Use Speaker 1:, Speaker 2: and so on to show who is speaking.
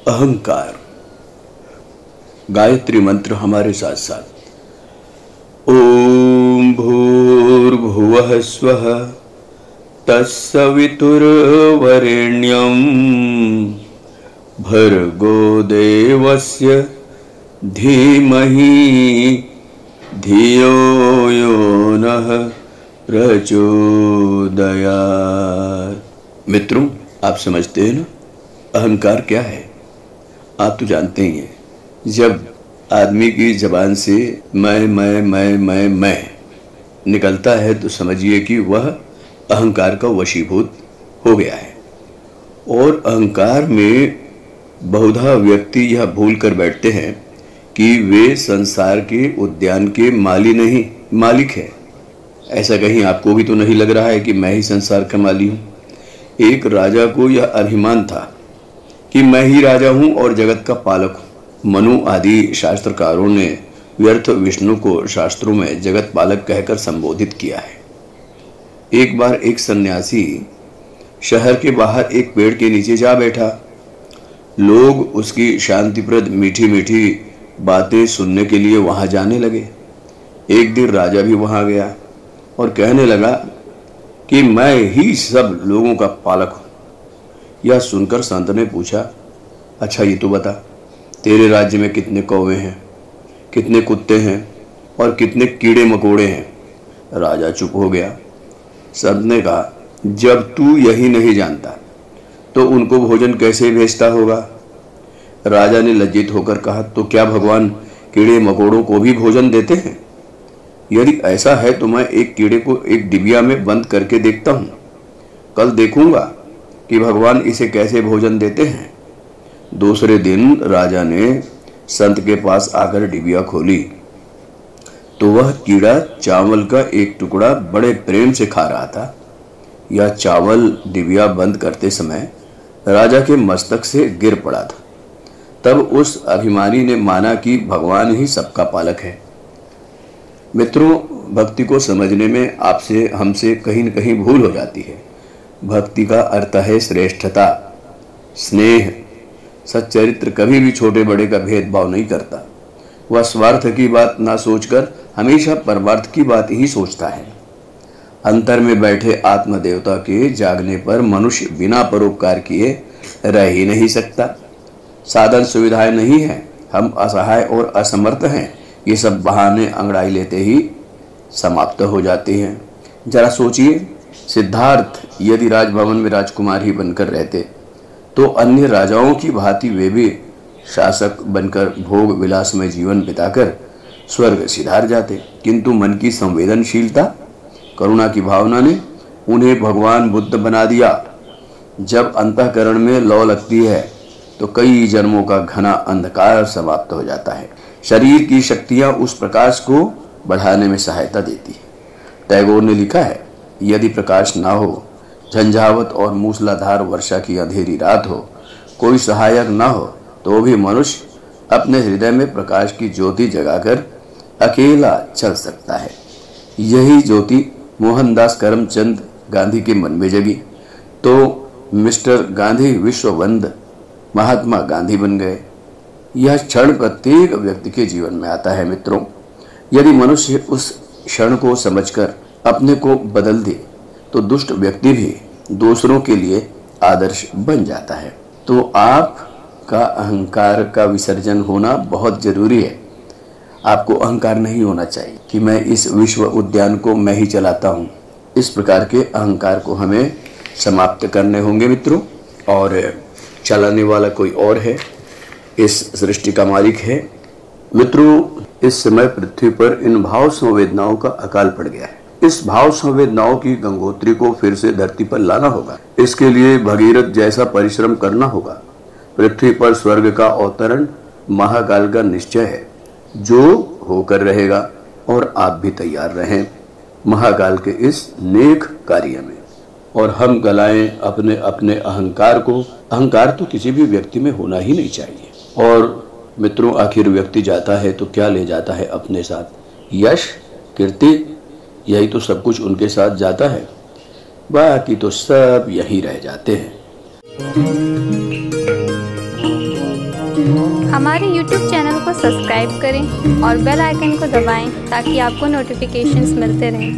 Speaker 1: अहंकार। गायत्री मंत्र हमारे साथ साथ। ओम भूर्भुवः स्वः तत्सवितुर्वरेण्यं भर्गो देवस्य धीमहि धियो यो नः प्रचोदयात्। मित्रों, आप समझते हैं ना अहंकार क्या है? आप तो जानते ही हैं। जब आदमी की जबान से मैं निकलता है तो समझिए कि वह अहंकार का वशीभूत हो गया है। और अहंकार में बहुधा व्यक्ति यह भूल कर बैठते हैं कि वे संसार के उद्यान के माली नहीं, मालिक है। ऐसा कहीं आपको भी तो नहीं लग रहा है कि मैं ही संसार का माली हूँ? एक राजा को यह अभिमान था कि मैं ही राजा हूँ और जगत का पालक हूँ। मनु आदि शास्त्रकारों ने व्यर्थ विष्णु को शास्त्रों में जगत पालक कहकर संबोधित किया है। एक बार एक सन्यासी शहर के बाहर एक पेड़ के नीचे जा बैठा। लोग उसकी शांतिप्रद मीठी मीठी बातें सुनने के लिए वहां जाने लगे। एक दिन राजा भी वहां गया और कहने लगा कि मैं ही सब लोगों का पालक हूं। यह सुनकर संत ने पूछा, अच्छा ये तो बता, तेरे राज्य में कितने कौवे हैं, कितने कुत्ते हैं और कितने कीड़े मकोड़े हैं? राजा चुप हो गया। संत ने कहा, जब तू यही नहीं जानता तो उनको भोजन कैसे भेजता होगा? राजा ने लज्जित होकर कहा, तो क्या भगवान कीड़े मकोड़ों को भी भोजन देते हैं? यदि ऐसा है तो मैं एक कीड़े को एक डिबिया में बंद करके देखता हूँ। कल देखूंगा कि भगवान इसे कैसे भोजन देते हैं। दूसरे दिन राजा ने संत के पास आकर डिबिया खोली तो वह कीड़ा चावल का एक टुकड़ा बड़े प्रेम से खा रहा था। यह चावल डिबिया बंद करते समय राजा के मस्तक से गिर पड़ा था। तब उस अभिमानी ने माना कि भगवान ही सबका पालक है। मित्रों, भक्ति को समझने में आपसे हमसे कहीं न कहीं भूल हो जाती है। भक्ति का अर्थ है श्रेष्ठता, स्नेह। सच्चरित्र कभी भी छोटे बड़े का भेदभाव नहीं करता। वह स्वार्थ की बात ना सोचकर हमेशा परमार्थ की बात ही सोचता है। अंतर में बैठे आत्मदेवता के जागने पर मनुष्य बिना परोपकार किए रह ही नहीं सकता। साधन सुविधाएं नहीं है, हम असहाय और असमर्थ हैं, ये सब बहाने अंगड़ाई लेते ही समाप्त हो जाते हैं। जरा सोचिए, सिद्धार्थ यदि राजभवन में राजकुमार ही बनकर रहते तो अन्य राजाओं की भांति वे भी शासक बनकर भोग विलास में जीवन बिताकर स्वर्ग सिधार जाते। किंतु मन की संवेदनशीलता, करुणा की भावना ने उन्हें भगवान बुद्ध बना दिया। जब अंतःकरण में लौ लगती है तो कई जन्मों का घना अंधकार समाप्त हो जाता है। शरीर की शक्तियां उस प्रकाश को बढ़ाने में सहायता देती है। टैगोर ने लिखा है, यदि प्रकाश ना हो, झंझावत और मूसलाधार वर्षा की अंधेरी रात हो, कोई सहायक ना हो, तो भी मनुष्य अपने हृदय में प्रकाश की ज्योति जगाकर अकेला चल सकता है। यही ज्योति मोहनदास करमचंद गांधी के मन में जगी तो मिस्टर गांधी विश्ववंद महात्मा गांधी बन गए। यह क्षण प्रत्येक व्यक्ति के जीवन में आता है। मित्रों, यदि मनुष्य उस क्षण को समझकर अपने को बदल दे तो दुष्ट व्यक्ति भी दूसरों के लिए आदर्श बन जाता है। तो आपका अहंकार का विसर्जन होना बहुत जरूरी है। आपको अहंकार नहीं होना चाहिए कि मैं इस विश्व उद्यान को मैं ही चलाता हूँ। इस प्रकार के अहंकार को हमें समाप्त करने होंगे मित्रों। और चलाने वाला कोई और है, इस सृष्टि का मालिक है। मित्रों, इस समय पृथ्वी पर इन भाव संवेदनाओं का अकाल पड़ गया है। इस भाव संवेदनाओं की गंगोत्री को फिर से धरती पर लाना होगा। इसके लिए भगीरथ जैसा परिश्रम करना होगा। पृथ्वी पर स्वर्ग का अवतरण महाकाल का निश्चय है, जो होकर रहेगा। और आप भी तैयार रहें महाकाल के इस नेक कार्य में। और हम गलाएं अपने अपने अहंकार को। अहंकार तो किसी भी व्यक्ति में होना ही नहीं चाहिए। और मित्रों, आखिर व्यक्ति जाता है तो क्या ले जाता है अपने साथ? यश, कीर्ति, यही तो सब कुछ उनके साथ जाता है। बाकी तो सब यही रह जाते हैं।
Speaker 2: हमारे YouTube चैनल को सब्सक्राइब करें और बेल आइकन को दबाएं ताकि आपको नोटिफिकेशंस मिलते रहें।